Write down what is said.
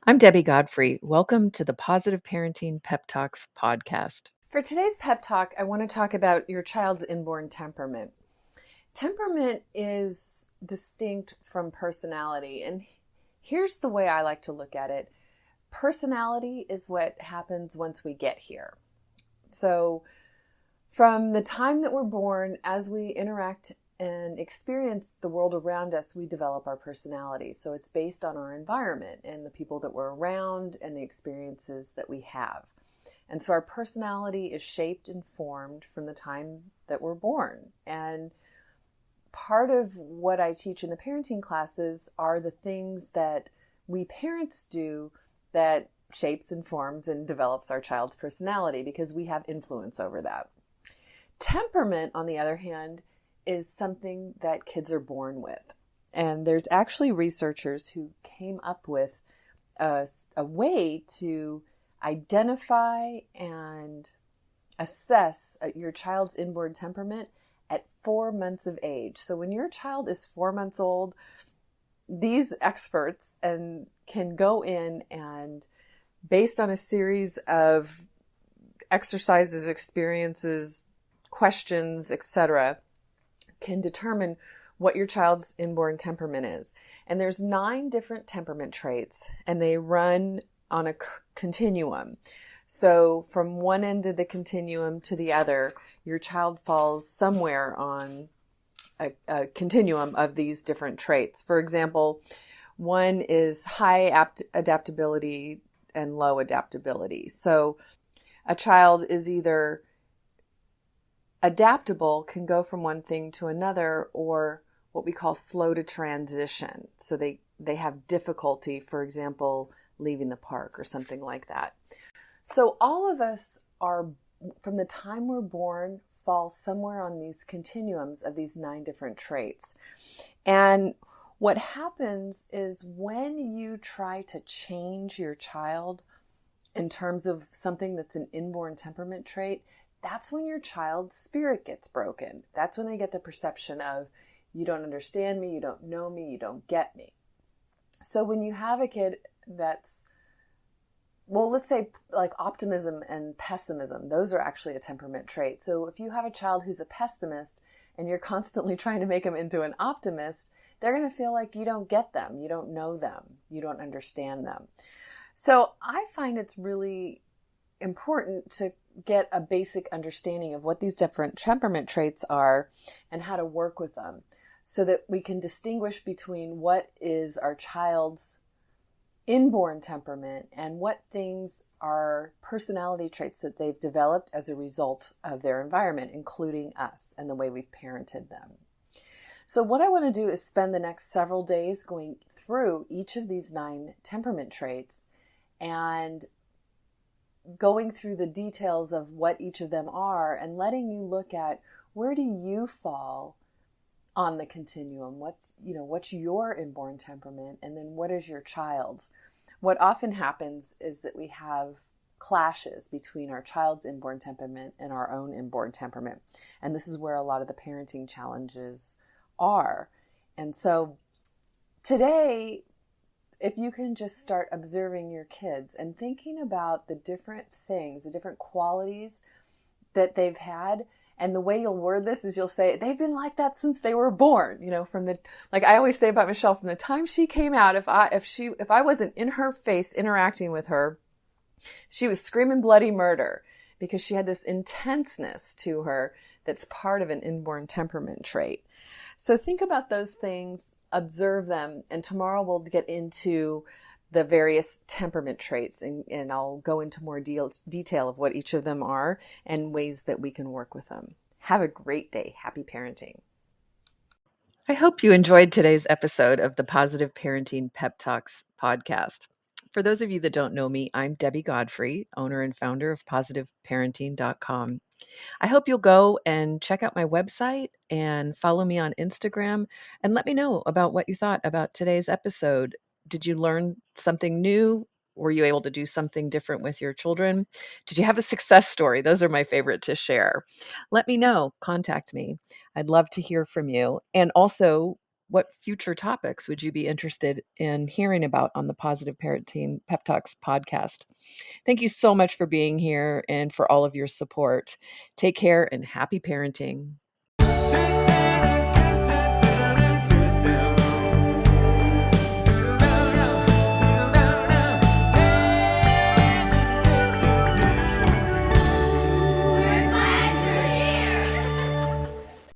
I'm Debbie Godfrey. Welcome to the Positive Parenting Pep Talks podcast. For today's pep talk, I want to talk about your child's inborn temperament. Temperament is distinct from personality, and here's the way I like to look at it. Personality is what happens once we get here. So from the time that we're born, as we interact and experience the world around us, we develop our personality. So it's based on our environment and the people that we're around and the experiences that we have. And so our personality is shaped and formed from the time that we're born. And part of what I teach in the parenting classes are the things that we parents do that shapes and forms and develops our child's personality, because we have influence over that. Temperament, on the other hand, is something that kids are born with. And there's actually researchers who came up with a way to identify and assess your child's inborn temperament at 4 months of age. So when your child is 4 months old, these experts can go in and, based on a series of exercises, experiences, questions, etc., can determine what your child's inborn temperament is. And there's 9 different temperament traits, and they run on a continuum. So from one end of the continuum to the other, your child falls somewhere on a continuum of these different traits. For example, one is high adaptability and low adaptability. So a child is either adaptable, can go from one thing to another, or what we call slow to transition. So they have difficulty, for example, leaving the park or something like that. So all of us are, from the time we're born, fall somewhere on these continuums of these 9 different traits. And what happens is when you try to change your child in terms of something that's an inborn temperament trait, that's when your child's spirit gets broken. That's when they get the perception of, you don't understand me, you don't know me, you don't get me. So when you have a kid that's, well, let's say like optimism and pessimism, those are actually a temperament trait. So if you have a child who's a pessimist and you're constantly trying to make them into an optimist, they're going to feel like you don't get them, you don't know them, you don't understand them. So I find it's really important to get a basic understanding of what these different temperament traits are and how to work with them, so that we can distinguish between what is our child's inborn temperament and what things are personality traits that they've developed as a result of their environment, including us and the way we've parented them. So what I want to do is spend the next several days going through each of these 9 temperament traits and going through the details of what each of them are and letting you look at, where do you fall on the continuum? What's your inborn temperament, and then what is your child's? What often happens is that we have clashes between our child's inborn temperament and our own inborn temperament. And this is where a lot of the parenting challenges are. And so today, if you can just start observing your kids and thinking about the different things, the different qualities that they've had, and the way you'll word this is you'll say, they've been like that since they were born. Like I always say about Michelle, from the time she came out, if I wasn't in her face interacting with her, she was screaming bloody murder, because she had this intenseness to her that's part of an inborn temperament trait. So think about those things, observe them, and tomorrow we'll get into the various temperament traits, and I'll go into more detail of what each of them are and ways that we can work with them. Have a great day. Happy parenting. I hope you enjoyed today's episode of the Positive Parenting Pep Talks podcast. For those of you that don't know me, I'm Debbie Godfrey, owner and founder of positiveparenting.com. I hope you'll go and check out my website and follow me on Instagram and let me know about what you thought about today's episode. Did you learn something new? Were you able to do something different with your children? Did you have a success story? Those are my favorite to share. Let me know. Contact me. I'd love to hear from you. And also, what future topics would you be interested in hearing about on the Positive Parenting Pep Talks podcast? Thank you so much for being here and for all of your support. Take care and happy parenting.